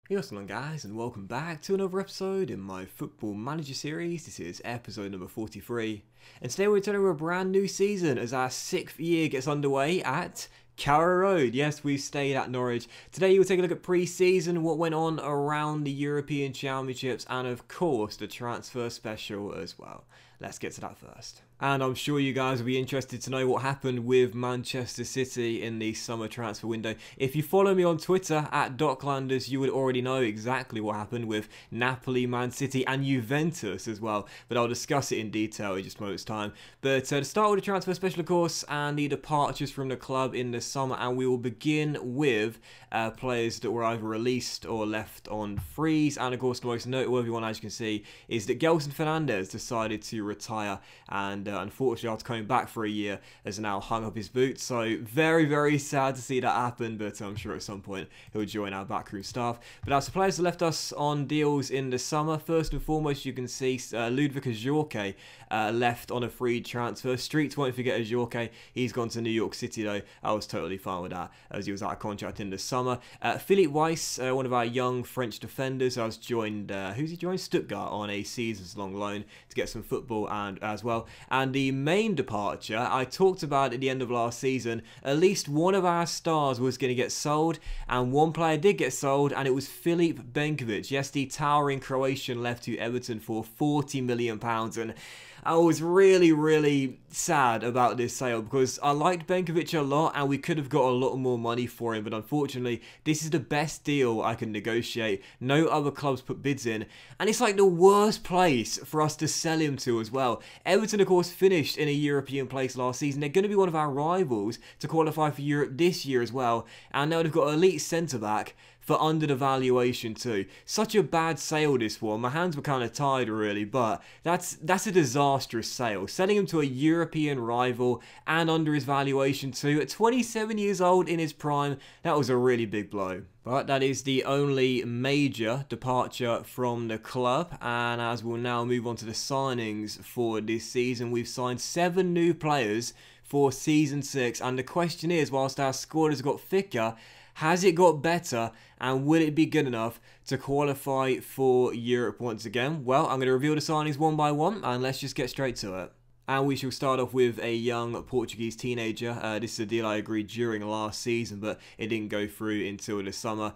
Hey, what's going on, guys, and welcome back to another episode in my Football Manager series. This is episode number 43, and today we're turning to a brand new season as our 6th year gets underway at Carrow Road. Yes, we've stayed at Norwich. Today you'll take a look at pre-season, what went on around the European Championships, and of course the transfer special as well. Let's get to that first. And I'm sure you guys will be interested to know what happened with Manchester City in the summer transfer window. If you follow me on Twitter at Docklanders, you would already know exactly what happened with Napoli, Man City and Juventus as well. But I'll discuss it in detail in just a moment's time. But to start with the transfer special, of course, and the departures from the club in the summer. And we will begin with players that were either released or left on freeze. And of course, the most noteworthy one, as you can see, is that Gelson Fernandes decided to retire, and unfortunately after coming back for a year has now hung up his boots. So very sad to see that happen, but I'm sure at some point he'll join our backroom staff. But as the players that left us on deals in the summer, first and foremost you can see Ludwig Giroux left on a free transfer. Streets won't forget Giroux. He's gone to New York City though. I was totally fine with that as he was out of contract in the summer. Philippe Weiss, one of our young French defenders, has joined who's he joined? Stuttgart on a seasons long loan to get some football and as well. And the main departure, I talked about at the end of last season, at least one of our stars was going to get sold, and one player did get sold, and it was Philippe Bankers. Yes, the towering Croatian left to Everton for £40 million, and I was really sad about this sale because I liked Benkovic a lot and we could have got a lot more money for him, but unfortunately this is the best deal I can negotiate. No other clubs put bids in, and it's like the worst place for us to sell him to as well. Everton of course finished in a European place last season. They're going to be one of our rivals to qualify for Europe this year as well, and now they've got an elite centre back for under the valuation too. Such a bad sale this one. My hands were kind of tied really, but that's a disastrous sale. Selling him to a European rival and under his valuation too. At 27 years old in his prime, that was a really big blow. But that is the only major departure from the club, and as we'll now move on to the signings for this season, we've signed 7 new players for season 6, and the question is, whilst our squad has got thicker, has it got better, and will it be good enough to qualify for Europe once again? Well, I'm going to reveal the signings one by one, and let's just get straight to it. And we shall start off with a young Portuguese teenager. This is a deal I agreed during last season, but it didn't go through until the summer.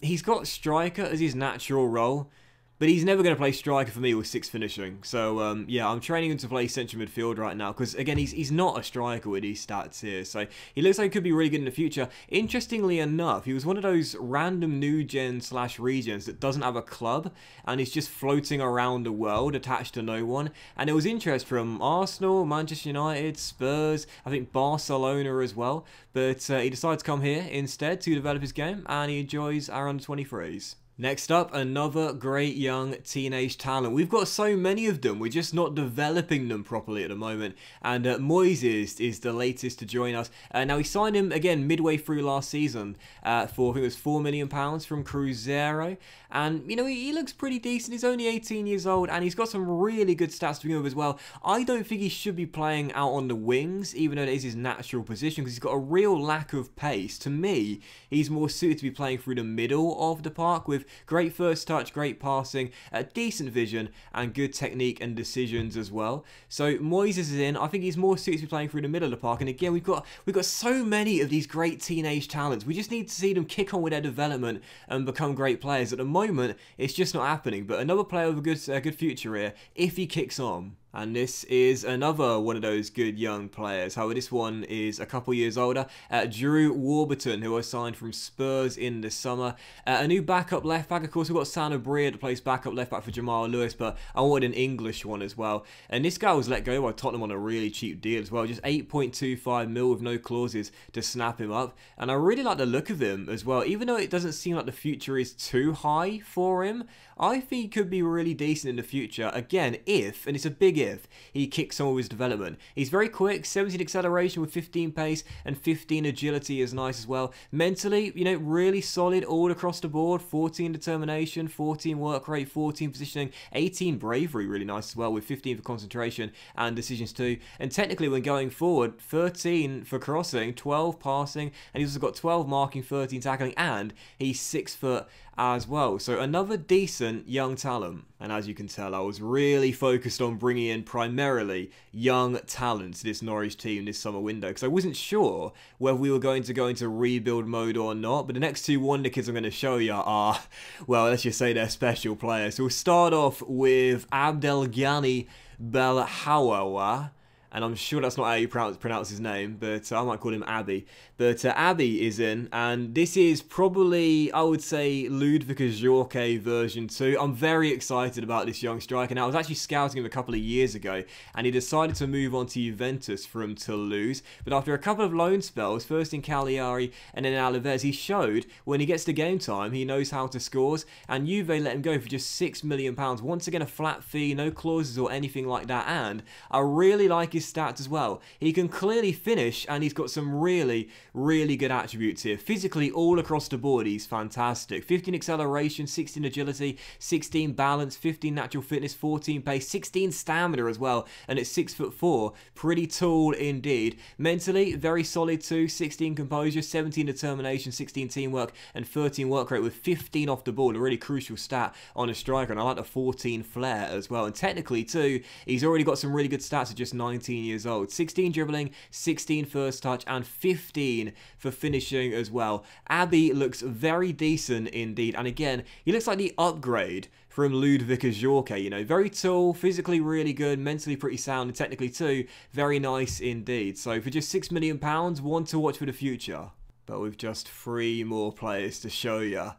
He's got striker as his natural role, but he's never going to play striker for me with 6 finishing. So, yeah, I'm training him to play central midfield right now because, again, he's not a striker with these stats here. So, he looks like he could be really good in the future. Interestingly enough, he was one of those random new gen / regens that doesn't have a club and is just floating around the world attached to no one. And there was interest from Arsenal, Manchester United, Spurs, I think Barcelona as well. But he decided to come here instead to develop his game, and he enjoys our under-23s. Next up, another great young teenage talent. We've got so many of them, we're just not developing them properly at the moment. And Moises is the latest to join us. Now, we signed him, again, midway through last season for, I think it was £4 million from Cruzeiro. And, you know, he looks pretty decent. He's only 18 years old, and he's got some really good stats to begin with as well. I don't think he should be playing out on the wings, even though it is his natural position, because he's got a real lack of pace. To me, he's more suited to be playing through the middle of the park with great first touch, great passing, decent vision, and good technique and decisions as well. So Moises is in. I think he's more suited to be playing through the middle of the park. And again, we've got so many of these great teenage talents. We just need to see them kick on with their development and become great players. At the moment, it's just not happening. But another player with a good future here if he kicks on. And this is another one of those good young players. However, this one is a couple years older. Giroux Warburton, who was signed from Spurs in the summer. A new backup left back. Of course, we've got Sanabria that plays backup left back for Jamal Lewis, but I wanted an English one as well. And this guy was let go by Tottenham on a really cheap deal as well. Just 8.25 mil with no clauses to snap him up. And I really like the look of him as well. Even though it doesn't seem like the future is too high for him, I think he could be really decent in the future. Again, if, and it's a big if, he kicks on with his development. He's very quick, 17 acceleration with 15 pace and 15 agility is nice as well. Mentally, you know, really solid all across the board. 14 determination, 14 work rate, 14 positioning, 18 bravery, really nice as well, with 15 for concentration and decisions too. And technically, when going forward, 13 for crossing, 12 passing, and he's also got 12 marking, 13 tackling, and he's 6 foot as well. So another decent young talent. And as you can tell, I was really focused on bringing in primarily young talent to this Norwich team this summer window, because I wasn't sure whether we were going to go into rebuild mode or not. But the next two wonder kids I'm going to show you are, well, let's just say they're special players. So we'll start off with Abdelghani Belhawa. And I'm sure that's not how you pronounce his name, but I might call him Abby. But Abby is in, and this is probably, I would say, Ludwig Jorge version 2. I'm very excited about this young striker. Now, I was actually scouting him a couple of years ago, and he decided to move on to Juventus from Toulouse. But after a couple of loan spells, first in Cagliari and then in Alaves, he showed when he gets to game time, he knows how to score, and Juve let him go for just £6 million. Once again, a flat fee, no clauses or anything like that, and I really like his stats as well. He can clearly finish, and he's got some really good attributes here. Physically, all across the board, he's fantastic. 15 acceleration, 16 agility, 16 balance, 15 natural fitness, 14 pace, 16 stamina as well, and at 6'4", pretty tall indeed. Mentally, very solid too. 16 composure, 17 determination, 16 teamwork, and 13 work rate with 15 off the ball. A really crucial stat on a striker, and I like the 14 flair as well. And technically too, he's already got some really good stats at just 19 years old. 16 dribbling, 16 first touch, and 15 for finishing as well. Abby looks very decent indeed, and again, he looks like the upgrade from Ludwig Jorge, you know, very tall, physically really good, mentally pretty sound, and technically too, very nice indeed. So for just £6 million, one to watch for the future. But with just 3 more players to show you.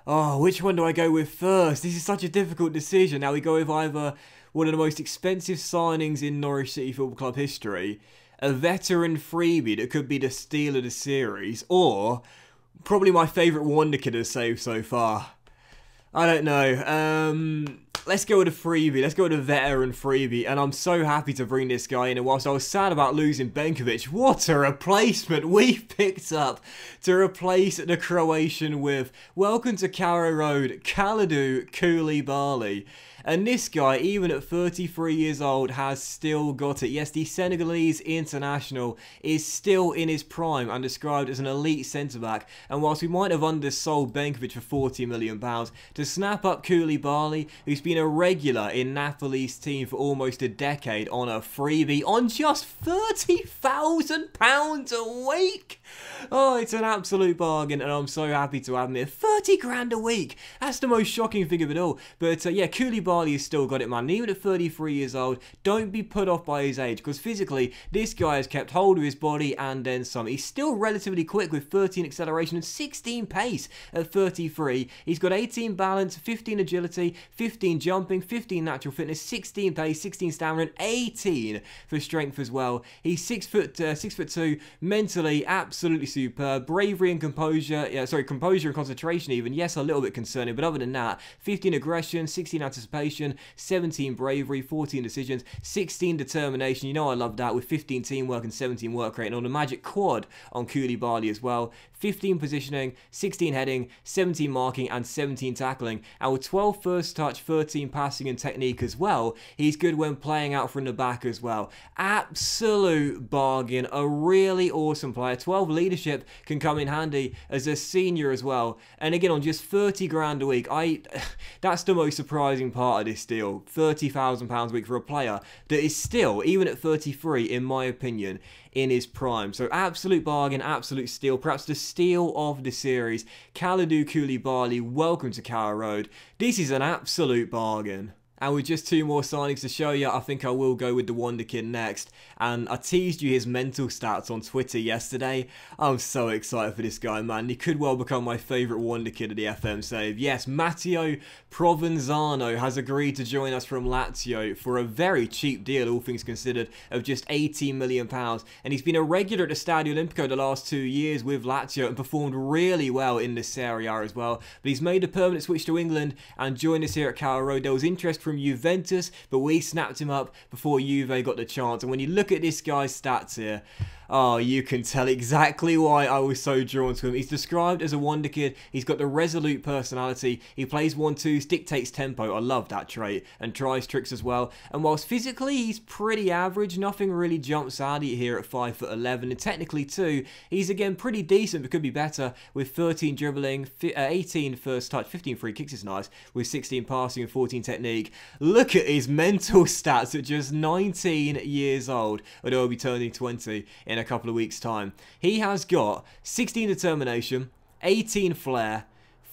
Oh, which one do I go with first? This is such a difficult decision. Now we go with either one of the most expensive signings in Norwich City Football Club history, a veteran freebie that could be the steal of the series, or probably my favourite wonder kid has saved so far. I don't know. Let's go with a freebie. Let's go with a veteran freebie. And I'm so happy to bring this guy in. And whilst I was sad about losing Benkovic, what a replacement we've picked up to replace the Croatian with. Welcome to Carrow Road, Kalidou Koulibaly. And this guy, even at 33 years old, has still got it. Yes, the Senegalese international is still in his prime and described as an elite centre-back. And whilst we might have undersold Benkovic for £40 million, to snap up Koulibaly, who's been a regular in Napoli's team for almost a decade, on a freebie on just £30,000 a week. Oh, it's an absolute bargain, and I'm so happy to have him here. 30 grand a week. That's the most shocking thing of it all. But yeah, Koulibaly has still got it, man. Even at 33 years old, don't be put off by his age, because physically, this guy has kept hold of his body and then some. He's still relatively quick with 13 acceleration and 16 pace at 33. He's got 18 balance, 15 agility, 15 jumping, 15 natural fitness, 16 pace, 16 stamina, and 18 for strength as well. He's 6'2", mentally absolutely superb. Bravery and composure, composure and concentration even, yes, a little bit concerning, but other than that, 15 aggression, 16 anticipation, 17 bravery, 14 decisions, 16 determination, you know I love that, with 15 teamwork and 17 work rate, and on a magic quad on Koulibaly as well. 15 positioning, 16 heading, 17 marking, and 17 tackling. And with 12 first touch, 13 passing and technique as well, he's good when playing out from the back as well. Absolute bargain. A really awesome player. 12 leadership can come in handy as a senior as well. And again, on just 30 grand a week, that's the most surprising part of this deal. £30,000 a week for a player that is still, even at 33, in my opinion, in his prime. So absolute bargain, absolute steal, perhaps the steal of the series. Kalidou Koulibaly, welcome to Carrow Road. This is an absolute bargain. And with just 2 more signings to show you, I think I will go with the Wonder Kid next. And I teased you his mental stats on Twitter yesterday. I'm so excited for this guy, man. He could well become my favourite Wonder Kid of the FM save. Yes, Matteo Provenzano has agreed to join us from Lazio for a very cheap deal, all things considered, of just £18 million. And he's been a regular at the Stadio Olimpico the last 2 years with Lazio and performed really well in the Serie A as well. But he's made a permanent switch to England and joined us here at Carrow Road. There was interest from Juventus, but we snapped him up before Juve got the chance. And when you look at this guy's stats here, Oh, you can tell exactly why I was so drawn to him. He's described as a wonder kid. He's got the resolute personality. He plays 1-2s, dictates tempo. I love that trait. And tries tricks as well. And whilst physically he's pretty average, nothing really jumps out at you here at 5'11". And technically too, he's again pretty decent but could be better with 13 dribbling, 18 first touch, 15 free kicks is nice, with 16 passing and 14 technique. Look at his mental stats at just 19 years old, although he'll be turning 20 in a couple of weeks' time. He has got 16 determination, 18 flair,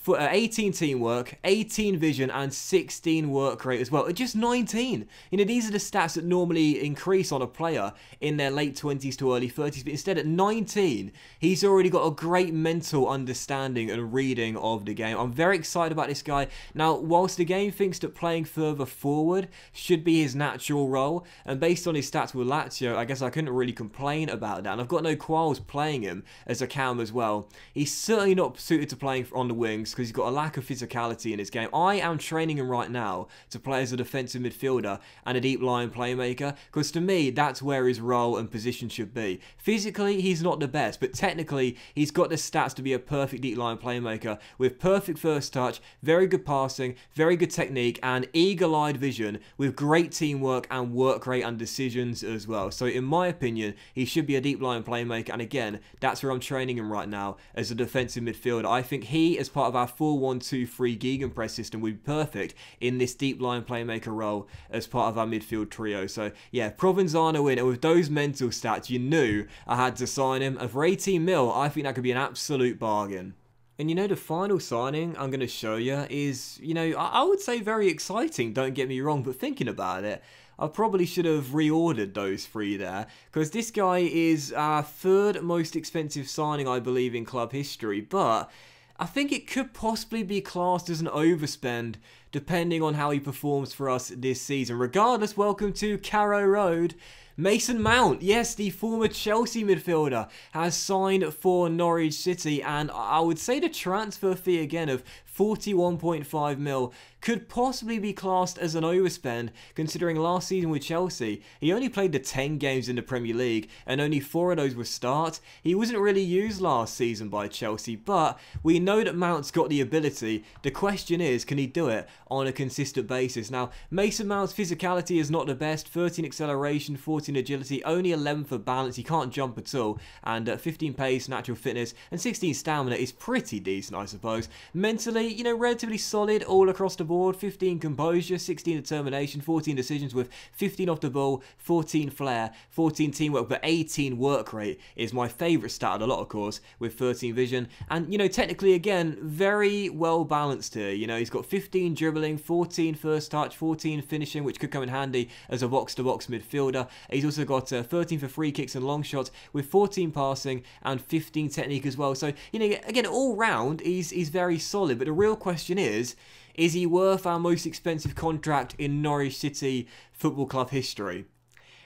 18 teamwork, 18 vision, and 16 work rate as well. At just 19. You know, these are the stats that normally increase on a player in their late 20s to early 30s, but instead at 19, he's already got a great mental understanding and reading of the game. I'm very excited about this guy. Now, whilst the game thinks that playing further forward should be his natural role, and based on his stats with Lazio, I guess I couldn't really complain about that, and I've got no qualms playing him as a cam as well. He's certainly not suited to playing on the wings, because he's got a lack of physicality in his game. I am training him right now to play as a defensive midfielder and a deep line playmaker, because to me, that's where his role and position should be. Physically, he's not the best, but technically, he's got the stats to be a perfect deep line playmaker with perfect first touch, very good passing, very good technique, and eagle-eyed vision with great teamwork and work rate and decisions as well. So in my opinion, he should be a deep line playmaker, and again, that's where I'm training him right now as a defensive midfielder. I think he, as part of our 4-1-2-3 gegenpress system, would be perfect in this deep line playmaker role as part of our midfield trio. So yeah, Provenzano in, and with those mental stats, you knew I had to sign him. And for 18 mil, I think that could be an absolute bargain. And you know, the final signing I'm going to show you is, you know, I would say very exciting, don't get me wrong, but thinking about it, I probably should have reordered those three there, because this guy is our third most expensive signing, I believe, in club history, but I think it could possibly be classed as an overspend, depending on how he performs for us this season. Regardless, welcome to Carrow Road. Mason Mount, yes, the former Chelsea midfielder, has signed for Norwich City, and I would say the transfer fee again of 41.5 mil could possibly be classed as an overspend, considering last season with Chelsea, he only played the 10 games in the Premier League, and only 4 of those were starts. He wasn't really used last season by Chelsea, but we know that Mount's got the ability. The question is, can he do it on a consistent basis? Now, Mason Mount's physicality is not the best, 13 acceleration, 14 agility, only 11 for balance, he can't jump at all, and 15 pace, natural fitness, and 16 stamina is pretty decent, I suppose. Mentally, you know, relatively solid all across the board, 15 composure, 16 determination, 14 decisions with 15 off the ball, 14 flair, 14 teamwork, but 18 work rate is my favourite stat of the lot, of course, with 13 vision. And, you know, technically, again, very well balanced here. You know, he's got 15 dribbling, 14 first touch, 14 finishing, which could come in handy as a box-to-box midfielder. He's also got 13 for free kicks and long shots, with 14 passing and 15 technique as well. So, you know, again, all round, he's very solid. But the real question is he worth our most expensive contract in Norwich City Football Club history?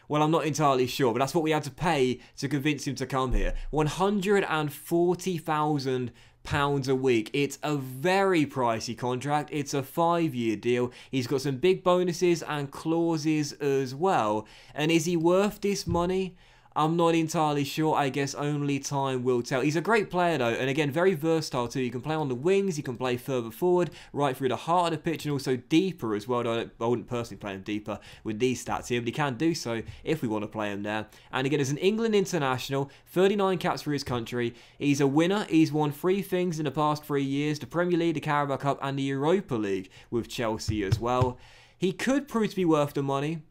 Well, I'm not entirely sure, but that's what we had to pay to convince him to come here. £140,000 a week. It's a very pricey contract. It's a 5-year deal. He's got some big bonuses and clauses as well. And is he worth this money? I'm not entirely sure. I guess only time will tell. He's a great player though, and again, very versatile too. You can play on the wings, you can play further forward, right through the heart of the pitch, and also deeper as well. I wouldn't personally play him deeper with these stats here, but he can do so if we want to play him there. And again, as an England international, 39 caps for his country. He's a winner. He's won 3 things in the past 3 years: the Premier League, the Carabao Cup, and the Europa League with Chelsea as well. He could prove to be worth the money,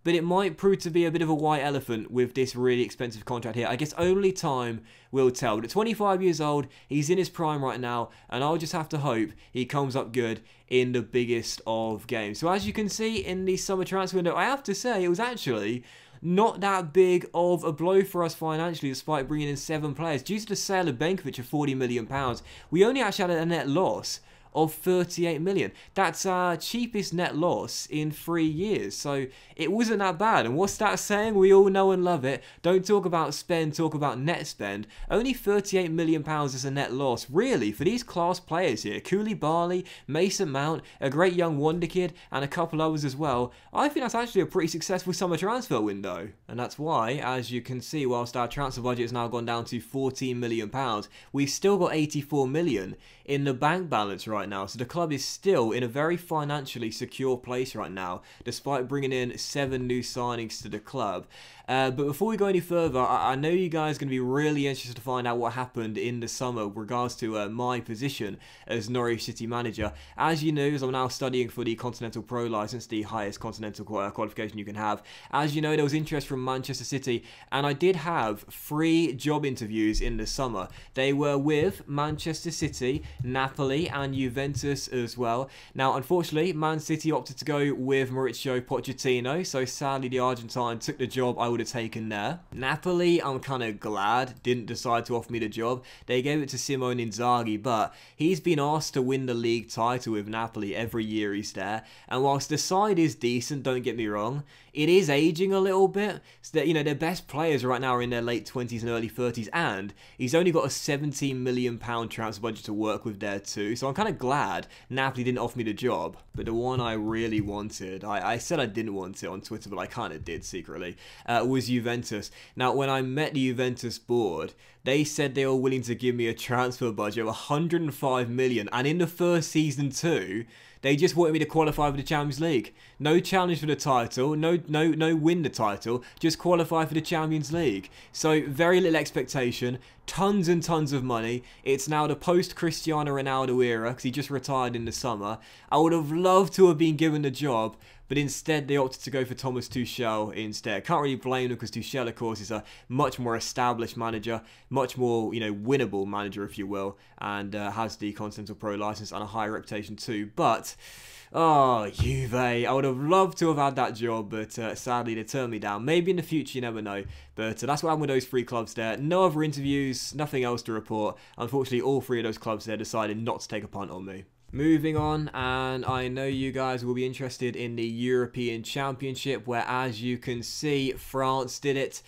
but it might prove to be a bit of a white elephant with this really expensive contract here. I guess only time will tell. But at 25 years old, he's in his prime right now, and I'll just have to hope he comes up good in the biggest of games. So as you can see in the summer transfer window, I have to say it was actually not that big of a blow for us financially, despite bringing in 7 players. Due to the sale of Benkovic of £40 million, we only actually had a net loss of 38 million. That's our cheapest net loss in 3 years. So it wasn't that bad. And what's that saying? We all know and love it. Don't talk about spend, talk about net spend. Only 38 million pounds is a net loss, really, for these class players here. Koulibaly, Mason Mount, a great young wonder kid, and a couple others as well. I think that's actually a pretty successful summer transfer window. And that's why, as you can see, whilst our transfer budget has now gone down to 14 million pounds, we've still got 84 million in the bank balance right now. So the club is still in a very financially secure place right now, despite bringing in 7 new signings to the club. But before we go any further, I know you guys are going to be really interested to find out what happened in the summer with regards to my position as Norwich City manager. As you know, as I'm now studying for the Continental Pro licence, the highest continental qualification you can have. As you know, there was interest from Manchester City, and I did have 3 job interviews in the summer. They were with Manchester City, Napoli, and Juventus as well. Now, unfortunately, Man City opted to go with Mauricio Pochettino, so sadly the Argentine took the job I would have taken there. Napoli, I'm kind of glad, didn't decide to offer me the job. They gave it to Simone Inzaghi, but he's been asked to win the league title with Napoli every year he's there. And whilst the side is decent, don't get me wrong, it is aging a little bit. So that, you know, their best players right now are in their late 20s and early 30s, and he's only got a 17 million pound transfer budget to work with there too. So I'm kind of glad Napoli didn't offer me the job. But the one I really wanted, I said I didn't want it on Twitter, but I kind of did secretly, was Juventus. Now, when I met the Juventus board, they said they were willing to give me a transfer budget of 105 million, and in the first season too, they just wanted me to qualify for the Champions League. No challenge for the title, no win the title, just qualify for the Champions League. So very little expectation, tons and tons of money. It's now the post-Cristiano Ronaldo era, because he just retired in the summer. I would have loved to have been given the job, but instead they opted to go for Thomas Tuchel instead. Can't really blame them, because Tuchel, of course, is a much more established manager, much more, you know, winnable manager, if you will, and has the Continental Pro licence and a high reputation too. But oh, Juve, I would have loved to have had that job, but sadly they turned me down. Maybe in the future, you never know. But that's what happened with those 3 clubs there. No other interviews, nothing else to report. Unfortunately, all 3 of those clubs there decided not to take a punt on me. Moving on, and I know you guys will be interested in the European Championship, where, as you can see, France did it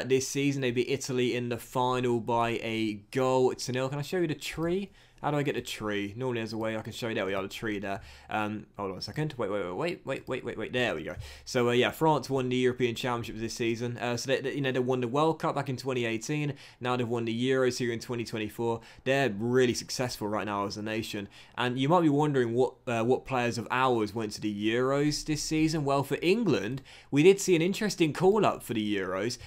this season. They beat Italy in the final by a goal to 0. Can I show you the tree? How do I get the tree? Normally there's a way I can show you. There we are, the tree there. Hold on a second. Wait. There we go. So yeah, France won the European Championship this season. So they won the World Cup back in 2018. Now they've won the Euros here in 2024. They're really successful right now as a nation. And you might be wondering what players of ours went to the Euros this season. Well, for England, we did see an interesting call-up for the Euros.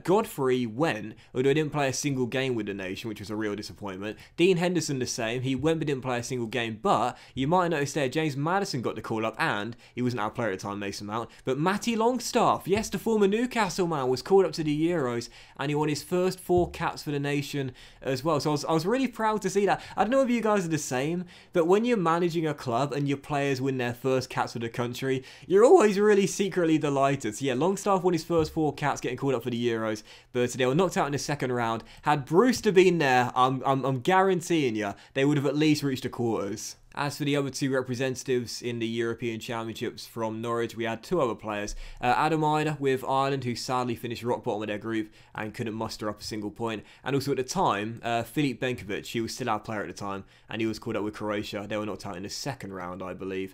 Godfrey went, although he didn't play a single game with the nation, which was a real disappointment. Dean Henderson the same. He went but didn't play a single game, but you might notice there James Maddison got the call up, and he wasn't our player at the time, Mason Mount, but Matty Longstaff, yes, the former Newcastle man, was called up to the Euros, and he won his first 4 caps for the nation as well. So I was really proud to see that. I don't know if you guys are the same, but when you're managing a club and your players win their first caps for the country, you're always really secretly delighted. So yeah, Longstaff won his first 4 caps, getting called up for the Euros, but they were knocked out in the second round. Had Brewster been there, I'm guaranteeing you, they would have at least reached the quarters. As for the other 2 representatives in the European Championships from Norwich, we had 2 other players. Adam Idah with Ireland, who sadly finished rock bottom of their group and couldn't muster up a single point. And also at the time, Philippe Bankers, he was still our player at the time, and he was called up with Croatia. They were knocked out in the second round, I believe,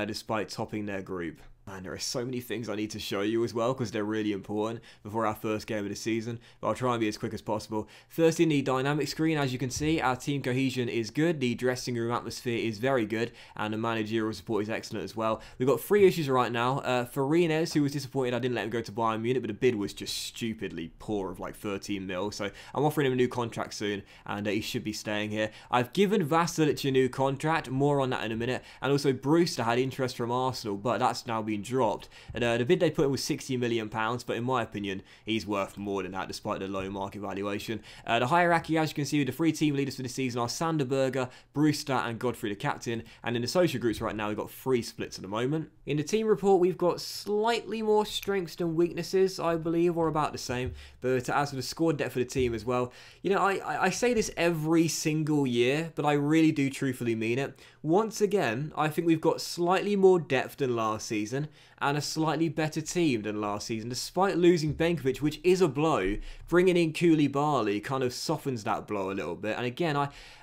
despite topping their group. Man, there are so many things I need to show you as well, because they're really important before our first game of the season, but I'll try and be as quick as possible. First, in the dynamic screen, as you can see, our team cohesion is good, the dressing room atmosphere is very good, and the managerial support is excellent as well. We've got 3 issues right now. Farines, who was disappointed I didn't let him go to Bayern Munich, but the bid was just stupidly poor of like 13 mil, so I'm offering him a new contract soon, and he should be staying here. I've given Vasilic a new contract, more on that in a minute, and also Brewster had interest from Arsenal, but that's now been dropped. And the bid they put in was £60 million, but in my opinion, he's worth more than that despite the low market valuation. The hierarchy, as you can see, with the 3 team leaders for the season are Sander Berger, Brewster, and Godfrey the captain. And in the social groups right now, we've got 3 splits at the moment. In the team report, we've got slightly more strengths than weaknesses, I believe, or about the same. But as for the squad depth for the team as well, you know, I say this every single year, but I really do truthfully mean it. once again, I think we've got slightly more depth than last season and a slightly better team than last season, despite losing Benkovic, which is a blow. Bringing in Koulibaly kind of softens that blow a little bit. And again,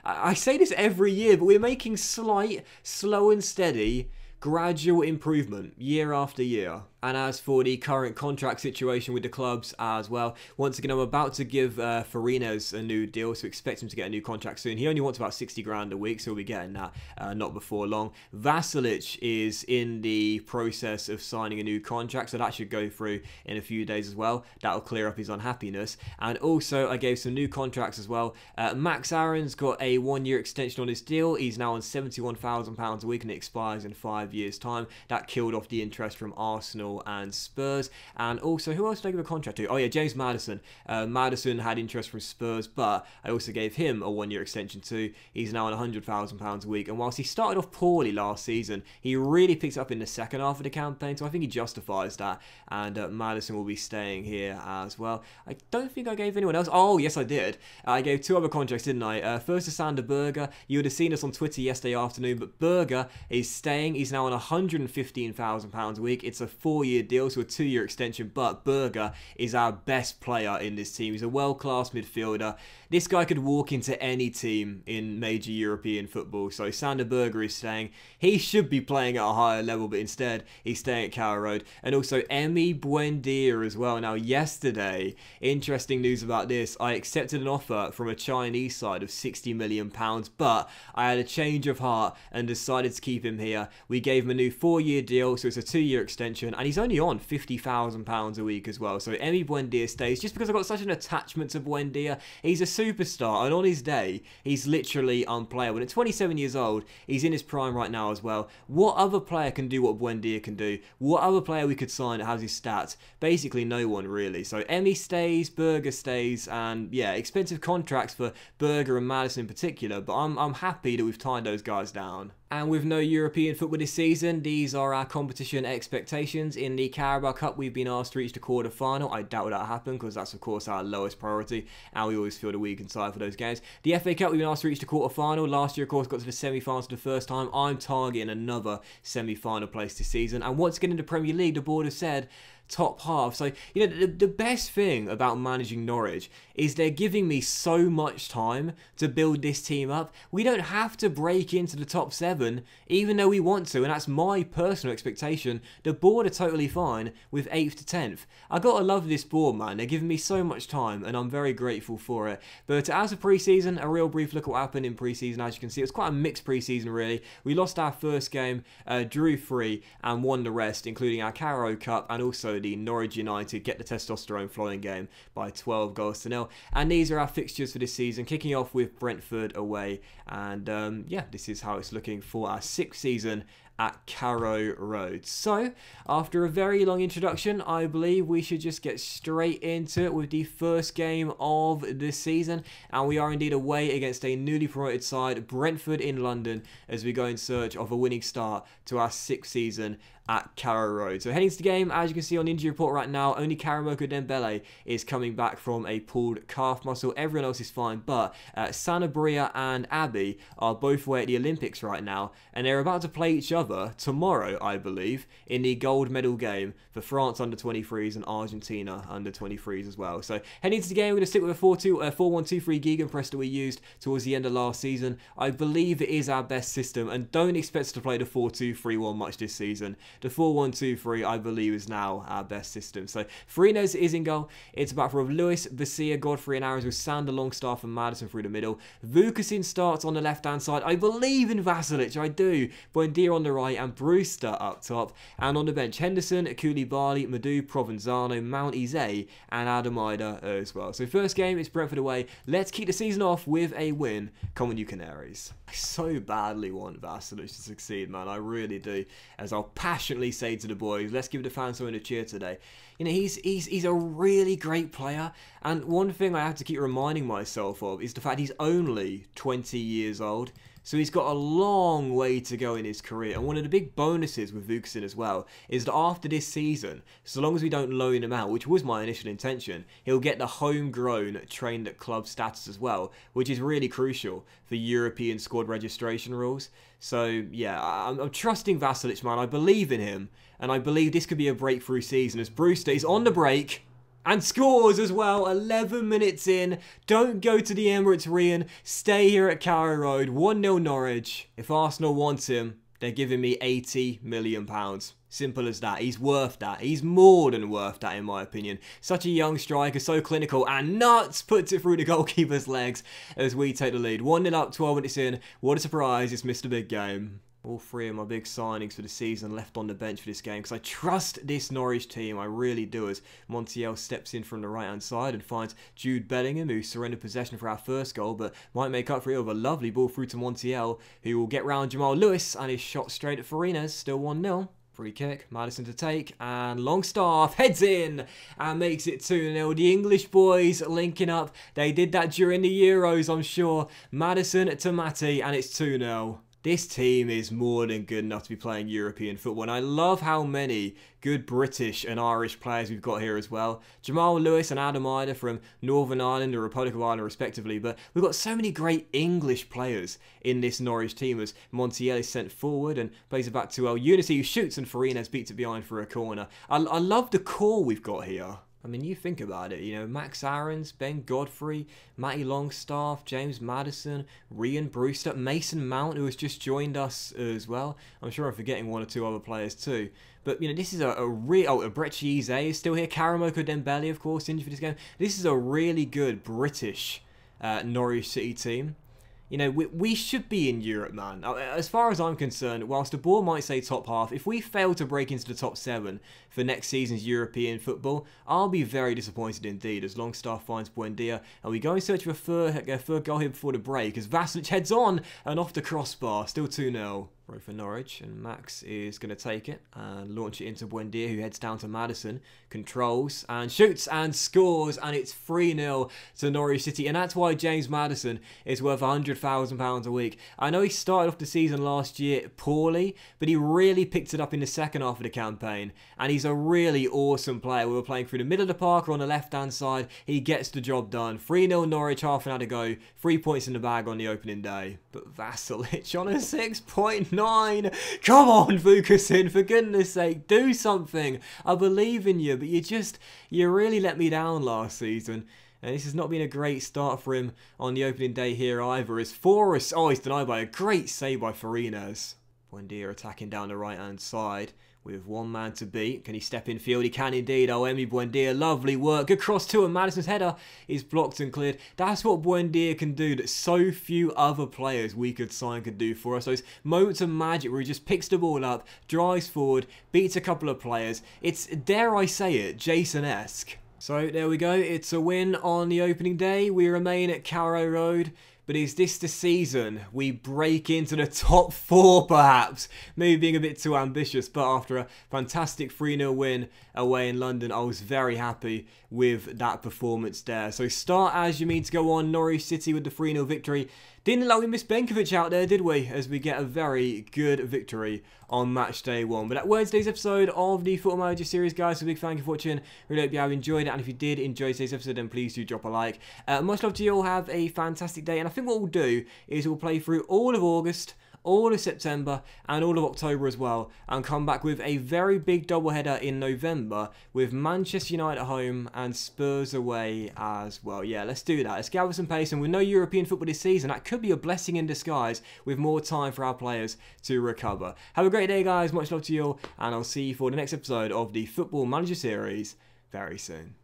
I say this every year, but we're making slight, slow and steady, gradual improvement year after year. And as for the current contract situation with the clubs as well, once again, I'm about to give Farines a new deal, so expect him to get a new contract soon. He only wants about 60 grand a week, so we'll be getting that not before long. Vasilic is in the process of signing a new contract, so that should go through in a few days as well. That'll clear up his unhappiness. And also, I gave some new contracts as well. Max Aaron's got a 1-year extension on his deal. He's now on £71,000 a week, and it expires in 5 years' time. That killed off the interest from Arsenal and Spurs. And also, who else did I give a contract to? Oh yeah, James Maddison. Maddison had interest from Spurs, but I also gave him a 1-year extension too. He's now on £100,000 a week, and whilst he started off poorly last season, he really picked up in the second half of the campaign, so I think he justifies that. And Maddison will be staying here as well. I don't think I gave anyone else. Oh yes, I did. I gave 2 other contracts, didn't I? First to Sander Berger. You would have seen us on Twitter yesterday afternoon, but Berger is staying. He's now on £115,000 a week. It's a 4-year deal, so a 2-year extension, but Berger is our best player in this team. He's a world-class midfielder. This guy could walk into any team in major European football, so Sander Berger is staying. He should be playing at a higher level, but instead he's staying at Carrow Road. And also Emi Buendia as well. Now yesterday, interesting news about this, I accepted an offer from a Chinese side of £60 million, but I had a change of heart and decided to keep him here. We gave him a new 4-year deal, so it's a 2-year extension, and he's only on £50,000 a week as well. So Emi Buendia stays just because I've got such an attachment to Buendia. He's a superstar, and on his day, he's literally unplayable. And at 27 years old, he's in his prime right now as well. What other player can do what Buendia can do? What other player we could sign that has his stats? Basically no one really. So Emi stays, Berger stays, and yeah, expensive contracts for Berger and Maddison in particular, but I'm happy that we've tied those guys down. And with no European football this season, these are our competition expectations. In the Carabao Cup, we've been asked to reach the quarter-final. I doubt that'll happen because that's, of course, our lowest priority, and we always feel the weak inside for those games. The FA Cup, we've been asked to reach the quarter-final. Last year, of course, got to the semi-finals for the first time. I'm targeting another semi-final place this season. And once again in the Premier League, the board has said top half. So, you know, the best thing about managing Norwich is they're giving me so much time to build this team up. We don't have to break into the top 7, even though we want to, and that's my personal expectation. The board are totally fine with 8th to 10th. I gotta love this board, man. They're giving me so much time, and I'm very grateful for it. But as a pre-season, a real brief look at what happened in pre-season. As you can see, it was quite a mixed pre-season, really. We lost our first game, drew 3, and won the rest, including our Carrow Cup, and also the Norwich United Get the Testosterone Flowing game by 12 goals to 0. And these are our fixtures for this season, kicking off with Brentford away. And yeah, this is how it's looking for our 6th season at Carrow Road. So, after a very long introduction, I believe we should just get straight into it with the first game of the season. And we are indeed away against a newly promoted side, Brentford in London, as we go in search of a winning start to our 6th season at Carrow Road. So heading to the game, as you can see on the injury report right now, only Karamoko Dembele is coming back from a pulled calf muscle. Everyone else is fine, but Sanabria and Abbey are both away at the Olympics right now, and they're about to play each other tomorrow, I believe, in the gold medal game for France under-23s and Argentina under-23s as well. So heading to the game, we're going to stick with a 4-1-2-3 gegenpress that we used towards the end of last season. I believe it is our best system, and don't expect us to play the 4-2-3-1 much this season. The 4-1-2-3, I believe, is now our best system. So, Farines is in goal. It's about for Lewis, Basia, Godfrey and Aaron's with Sander, Longstaff and Maddison through the middle. Vukasin starts on the left-hand side. I believe in Vasilic, I do. Buendia on the right and Brewster up top. And on the bench, Henderson, Koulibaly, Madu, Provenzano, Mount Eze and Adamaida as well. So, first game, it's Brentford away. Let's kick the season off with a win. Come on, you Canaries. I so badly want Vasilic to succeed, man. I really do. As I'll passionately say to the boys, let's give the fans something to cheer today. You know, he's a really great player, and one thing I have to keep reminding myself of is the fact he's only 20 years old. So he's got a long way to go in his career. And one of the big bonuses with Vukasin as well is that after this season, so long as we don't loan him out, which was my initial intention, he'll get the homegrown trained at club status as well, which is really crucial for European squad registration rules. So yeah, I'm trusting Vasilic, man. I believe in him, and I believe this could be a breakthrough season as Brewster is on the break. And scores as well, 11 minutes in. Don't go to the Emirates, Rian. Stay here at Carrow Road. 1-0 Norwich. If Arsenal wants him, they're giving me £80 million. Simple as that. He's worth that. He's more than worth that, in my opinion. Such a young striker, so clinical, and nuts puts it through the goalkeeper's legs as we take the lead. 1-0 up, 12 minutes in. What a surprise. It's Mr. Big Game. All three of my big signings for the season left on the bench for this game because I trust this Norwich team, I really do, as Montiel steps in from the right-hand side and finds Jude Bellingham, who surrendered possession for our first goal, but might make up for it with a lovely ball through to Montiel, who will get round Jamal Lewis, and his shot straight at Farines, still 1-0. Free kick, Maddison to take, and Longstaff heads in and makes it 2-0. The English boys linking up. They did that during the Euros, I'm sure. Maddison to Matty, and it's 2-0. This team is more than good enough to be playing European football, and I love how many good British and Irish players we've got here as well. Jamal Lewis and Adam Ider from Northern Ireland and Republic of Ireland respectively, but we've got so many great English players in this Norwich team as Montiel is sent forward and plays it back to El Unity, who shoots, and Farines beats it behind for a corner. I love the core we've got here. I mean, you think about it, you know, Max Aarons, Ben Godfrey, Matty Longstaff, James Maddison, Rian Brewster, Mason Mount, who has just joined us as well. I'm sure I'm forgetting one or two other players too. But, you know, this is a real... Oh, Brechi Eze is still here. Karamoko Dembele, of course, injured for this game. This is a really good British Norwich City team. You know, we should be in Europe, man. As far as I'm concerned, whilst the board might say top half, if we fail to break into the top 7 for next season's European football, I'll be very disappointed indeed as Longstaff finds Buendia, and we go in search of a third goal here before the break as Vasilic heads on and off the crossbar, still 2-0. Right for Norwich, and Max is going to take it and launch it into Buendia, who heads down to Maddison, controls and shoots and scores, and it's 3-0 to Norwich City. And that's why James Maddison is worth £100,000 a week. I know he started off the season last year poorly, but he really picked it up in the second half of the campaign, and he's a really awesome player. We were playing through the middle of the park or on the left-hand side. He gets the job done. 3-0 Norwich, half an hour to go. 3 points in the bag on the opening day. But Vasilic on a 6.9. Come on, Vukasin, for goodness sake, do something. I believe in you, but you really let me down last season. And this has not been a great start for him on the opening day here either. As Forrest, oh, he's denied by a great save by Farines. Buendia attacking down the right-hand side with one man to beat. Can he step in field? He can indeed. Oh, Emi Buendia, lovely work. Good cross too, and Maddison's header is blocked and cleared. That's what Buendia can do that so few other players we could sign could do for us. Those moments of magic where he just picks the ball up, drives forward, beats a couple of players. It's, dare I say it, Jason-esque. So there we go. It's a win on the opening day. We remain at Carrow Road. But is this the season we break into the top 4 perhaps? Maybe being a bit too ambitious, but after a fantastic 3-0 win away in London, I was very happy with that performance there. So start as you mean to go on, Norwich City with the 3-0 victory. Didn't allow we miss Benkovic out there, did we? As we get a very good victory on match day 1. But that was today's episode of the Football Manager series, guys. So big thank you for watching. Really hope you have enjoyed it. And if you did enjoy today's episode, then please do drop a like. Much love to you all. Have a fantastic day. And I think what we'll do is we'll play through all of August, all of September and all of October as well, and come back with a very big doubleheader in November with Manchester United at home and Spurs away as well. Yeah, let's do that. Let's gather some pace, and with no European football this season, that could be a blessing in disguise with more time for our players to recover. Have a great day, guys. Much love to you all, and I'll see you for the next episode of the Football Manager series very soon.